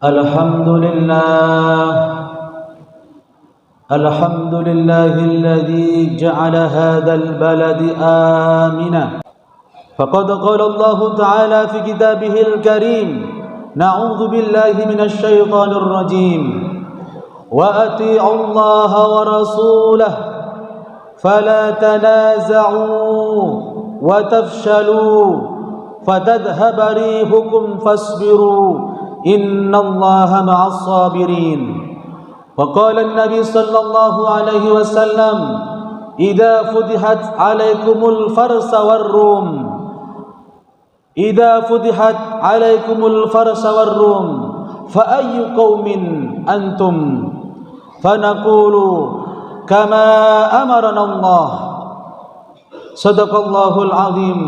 الحمد لله الذي جعل هذا البلد آمنا فقد قال الله تعالى في كتابه الكريم نعوذ بالله من الشيطان الرجيم وأطيعوا الله ورسوله فلا تنازعوا وتفشلوا فتذهب ريحكم فاصبروا إن الله مع الصابرين. وقال النبي صلى الله عليه وسلم إذا فتحت عليكم الفرس والروم فأي قوم أنتم فنقول كما أمرنا الله صدق الله العظيم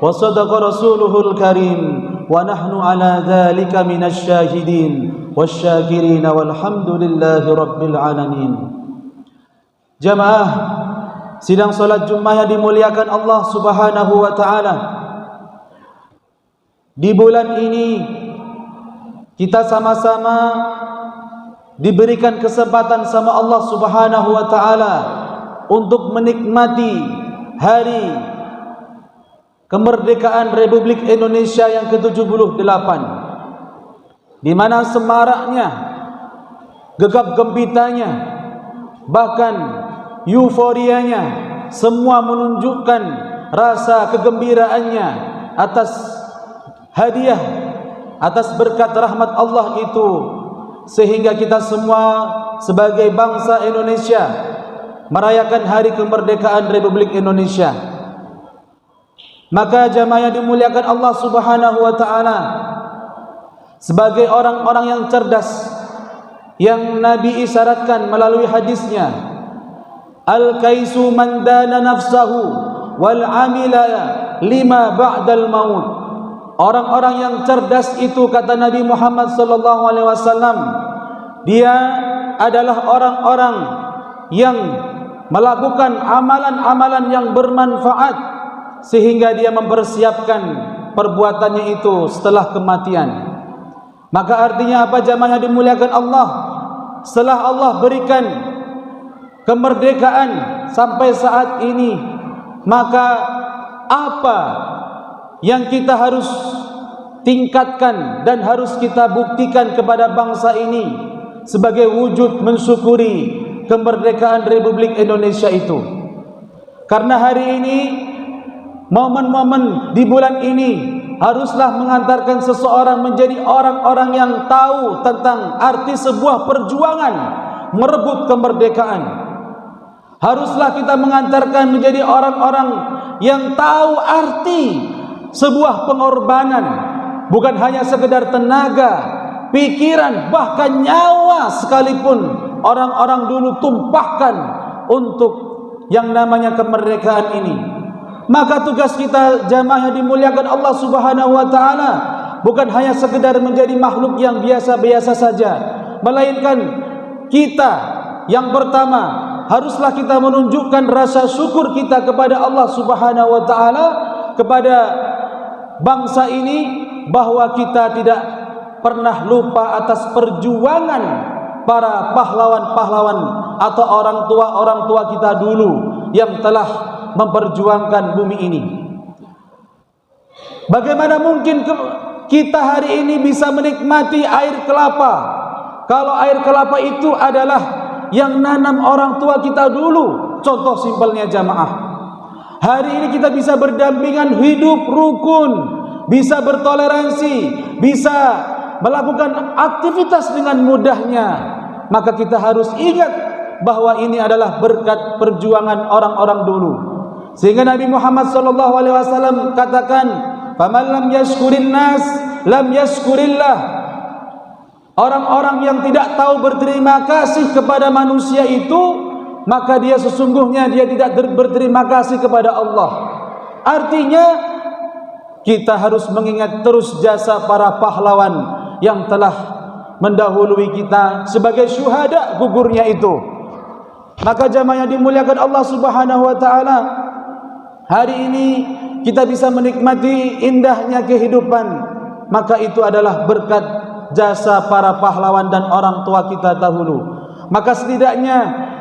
وصدق رسوله الكريم ونحن على ذلك من الشاهدين والشاكرين والحمد لله رب العالمين. Jamaah sidang salat Jumat yang dimuliakan Allah Subhanahu wa taala. Di bulan ini kita sama-sama diberikan kesempatan sama Allah Subhanahu wa taala untuk menikmati hari kemerdekaan Republik Indonesia yang ke-78, di mana semaraknya, gegap gempitanya, bahkan euforianya, semua menunjukkan rasa kegembiraannya atas hadiah, atas berkat rahmat Allah itu, sehingga kita semua sebagai bangsa Indonesia merayakan hari kemerdekaan Republik Indonesia. Maka jamaah yang dimuliakan Allah Subhanahu wa taala, sebagai orang-orang yang cerdas yang Nabi isyaratkan melalui hadisnya, al-kaisu man dana nafsahu wal amila lima ba'dal maut. Orang-orang yang cerdas itu, kata Nabi Muhammad sallallahu alaihi wasallam, dia adalah orang-orang yang melakukan amalan-amalan yang bermanfaat sehingga dia mempersiapkan perbuatannya itu setelah kematian. Maka artinya apa jamaah yang dimuliakan Allah? Setelah Allah berikan kemerdekaan sampai saat ini, maka apa yang kita harus tingkatkan dan harus kita buktikan kepada bangsa ini sebagai wujud mensyukuri kemerdekaan Republik Indonesia itu? Karena hari ini, momen-momen di bulan ini haruslah mengantarkan seseorang menjadi orang-orang yang tahu tentang arti sebuah perjuangan merebut kemerdekaan. Haruslah kita mengantarkan menjadi orang-orang yang tahu arti sebuah pengorbanan, bukan hanya sekedar tenaga, pikiran, bahkan nyawa sekalipun orang-orang dulu tumpahkan untuk yang namanya kemerdekaan ini. Maka tugas kita jamaah yang dimuliakan Allah Subhanahu wa taala bukan hanya sekedar menjadi makhluk yang biasa-biasa saja, melainkan kita yang pertama haruslah kita menunjukkan rasa syukur kita kepada Allah Subhanahu wa taala, kepada bangsa ini, bahwa kita tidak pernah lupa atas perjuangan para pahlawan-pahlawan atau orang tua kita dulu yang telah memperjuangkan bumi ini. Bagaimana mungkin kita hari ini bisa menikmati air kelapa kalau air kelapa itu adalah yang nanam orang tua kita dulu? Contoh simpelnya jamaah, hari ini kita bisa berdampingan hidup rukun, bisa bertoleransi, bisa melakukan aktivitas dengan mudahnya. Maka kita harus ingat bahwa ini adalah berkat perjuangan orang-orang dulu. Sehingga Nabi Muhammad sallallahu alaihi wasallam katakan, "Faman lam yashkurin nas, lam yashkurillah." Orang-orang yang tidak tahu berterima kasih kepada manusia itu, maka dia sesungguhnya dia tidak berterima kasih kepada Allah. Artinya kita harus mengingat terus jasa para pahlawan yang telah mendahului kita sebagai syuhada gugurnya itu. Maka jamaah yang dimuliakan Allah Subhanahu wa taala, hari ini kita bisa menikmati indahnya kehidupan, maka itu adalah berkat jasa para pahlawan dan orang tua kita dahulu. Maka setidaknya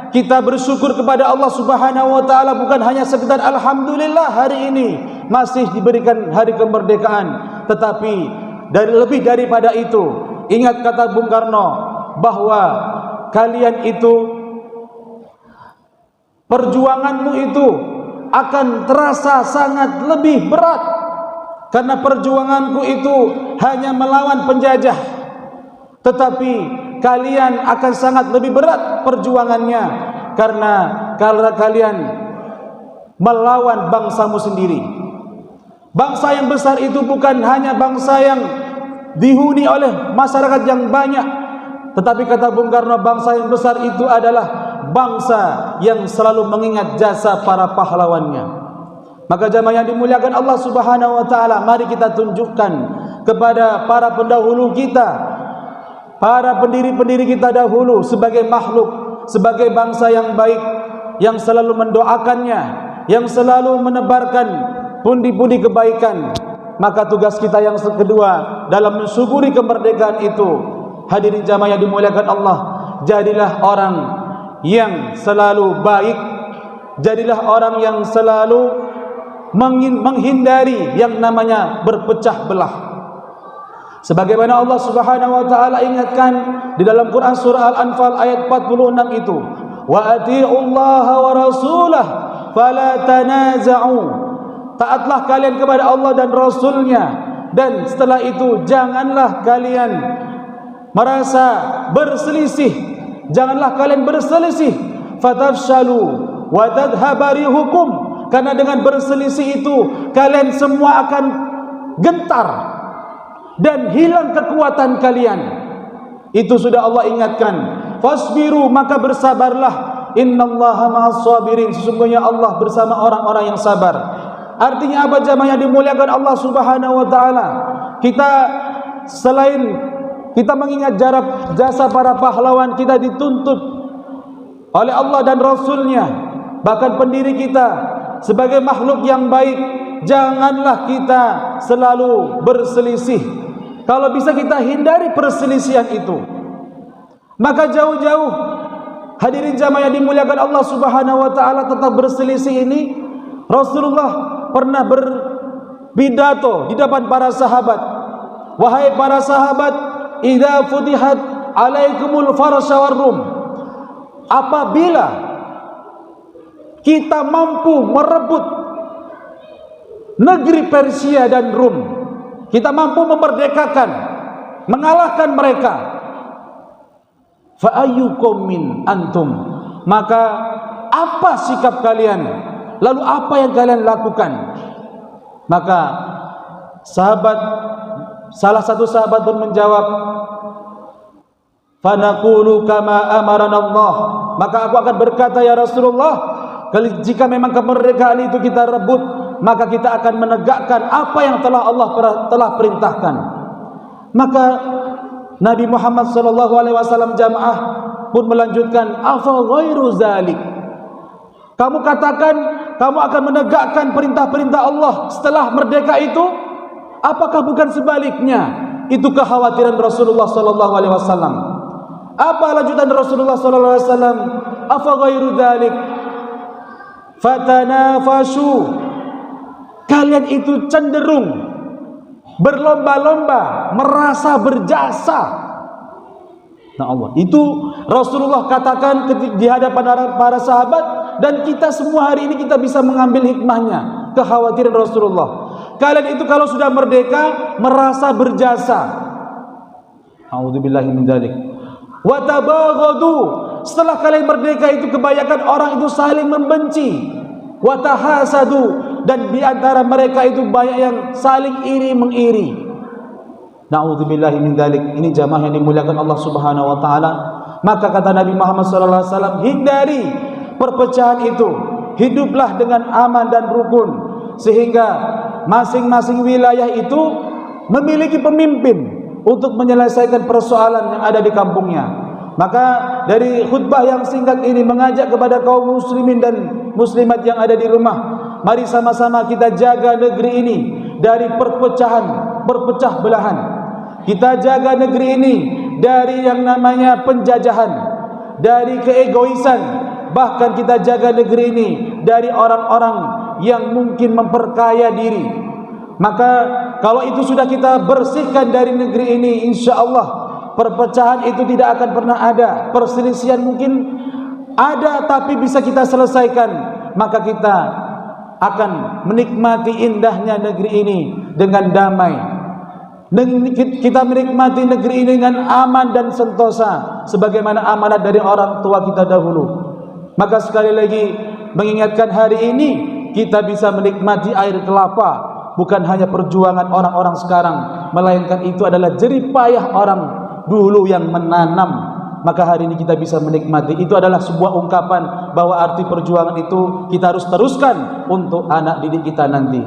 kita bersyukur kepada Allah Subhanahu wa taala, bukan hanya sekedar alhamdulillah hari ini masih diberikan hari kemerdekaan, tetapi lebih daripada itu, ingat kata Bung Karno bahwa kalian itu, perjuanganmu itu akan terasa sangat lebih berat, karena perjuanganku itu hanya melawan penjajah, tetapi kalian akan sangat lebih berat perjuangannya karena kalian melawan bangsamu sendiri. Bangsa yang besar itu bukan hanya bangsa yang dihuni oleh masyarakat yang banyak, tetapi kata Bung Karno, bangsa yang besar itu adalah bangsa yang selalu mengingat jasa para pahlawannya. Maka jamaah yang dimuliakan Allah Subhanahu wa taala, mari kita tunjukkan kepada para pendahulu kita, para pendiri-pendiri kita dahulu, sebagai makhluk, sebagai bangsa yang baik, yang selalu mendoakannya, yang selalu menebarkan pundi-pundi kebaikan. Maka tugas kita yang kedua dalam mensyukuri kemerdekaan itu, hadirin jamaah yang dimuliakan Allah, jadilah orang yang selalu baik, jadilah orang yang selalu menghindari yang namanya berpecah belah. Sebagaimana Allah Subhanahu wa taala ingatkan di dalam Quran surah Al-Anfal ayat 46 itu, wa atiullaha wa rasulah fala tanaza'u, taatlah kalian kepada Allah dan Rasulnya, dan setelah itu janganlah kalian merasa berselisih, janganlah kalian berselisih, fatafshalu wa tadhhaba rihukum, karena dengan berselisih itu kalian semua akan gentar dan hilang kekuatan kalian. Itu sudah Allah ingatkan. Fasbiru, maka bersabarlah, innallaha ma'as sabirin, sesungguhnya Allah bersama orang-orang yang sabar. Artinya apa jamaah yang dimuliakan Allah Subhanahu wa taala? Kita selain kita mengingat jasa para pahlawan, kita dituntut oleh Allah dan Rasulnya, bahkan pendiri kita sebagai makhluk yang baik, janganlah kita selalu berselisih. Kalau bisa kita hindari perselisihan itu. Maka jauh-jauh hadirin jamaah yang dimuliakan Allah Subhanahu wa taala, tetap berselisih ini Rasulullah pernah berpidato di depan para sahabat. Wahai para sahabat, idza futihat alaikumul farsha war rum, apabila kita mampu merebut negeri Persia dan Rum, kita mampu memerdekakan, mengalahkan mereka, fa ayyukum min antum, maka apa sikap kalian? Lalu apa yang kalian lakukan? Maka salah satu sahabat pun menjawab, fanaqulu kama amarana Allah, maka aku akan berkata, ya Rasulullah, jika memang kemerdekaan itu kita rebut, maka kita akan menegakkan apa yang telah perintahkan. Maka Nabi Muhammad SAW jamaah pun melanjutkan, afa ghairu zalik, kamu katakan kamu akan menegakkan perintah-perintah Allah setelah merdeka itu, apakah bukan sebaliknya? Itu kekhawatiran Rasulullah SAW. Apa lanjutan Rasulullah SAW? Afa ghairu dzalik fatanafashu, kalian itu cenderung berlomba-lomba merasa berjasa. Nah Allah, itu Rasulullah katakan di hadapan para sahabat, dan kita semua hari ini kita bisa mengambil hikmahnya, kekhawatiran Rasulullah. Kalian itu kalau sudah merdeka merasa berjasa. A'udzubillahi min dzalik. Wa tabaghadu, setelah kalian merdeka itu kebanyakan orang itu saling membenci. Wa tahasadu, dan di antara mereka itu banyak yang saling iri mengiri. Na'udzubillahi min dzalik. Ini jamaah yang dimuliakan Allah Subhanahu wa taala. Maka kata Nabi Muhammad sallallahu alaihi wasallam, hindari perpecahan itu, hiduplah dengan aman dan rukun, sehingga masing-masing wilayah itu memiliki pemimpin untuk menyelesaikan persoalan yang ada di kampungnya. Maka dari khutbah yang singkat ini mengajak kepada kaum muslimin dan muslimat yang ada di rumah, mari sama-sama kita jaga negeri ini dari perpecah belahan. Kita jaga negeri ini dari yang namanya penjajahan, dari keegoisan. Bahkan kita jaga negeri ini dari orang-orang yang mungkin memperkaya diri. Maka kalau itu sudah kita bersihkan dari negeri ini, insya Allah perpecahan itu tidak akan pernah ada. Perselisihan mungkin ada tapi bisa kita selesaikan. Maka kita akan menikmati indahnya negeri ini dengan damai. Kita menikmati negeri ini dengan aman dan sentosa sebagaimana amanat dari orang tua kita dahulu. Maka sekali lagi mengingatkan hari ini kita bisa menikmati air kelapa, bukan hanya perjuangan orang-orang sekarang, melainkan itu adalah jerih payah orang dulu yang menanam. Maka hari ini kita bisa menikmati. Itu adalah sebuah ungkapan bahwa arti perjuangan itu kita harus teruskan untuk anak didik kita nanti.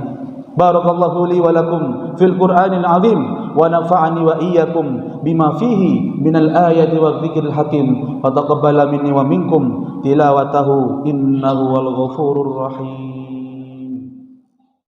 Barakallahu li wa lakum fil Qur'anil azim wa nafa'ani wa iyyakum bima fihi minal ayati wa dzikril hakim wa taqabbala minni wa minkum tilawatahu innahu wal ghafurur rahim.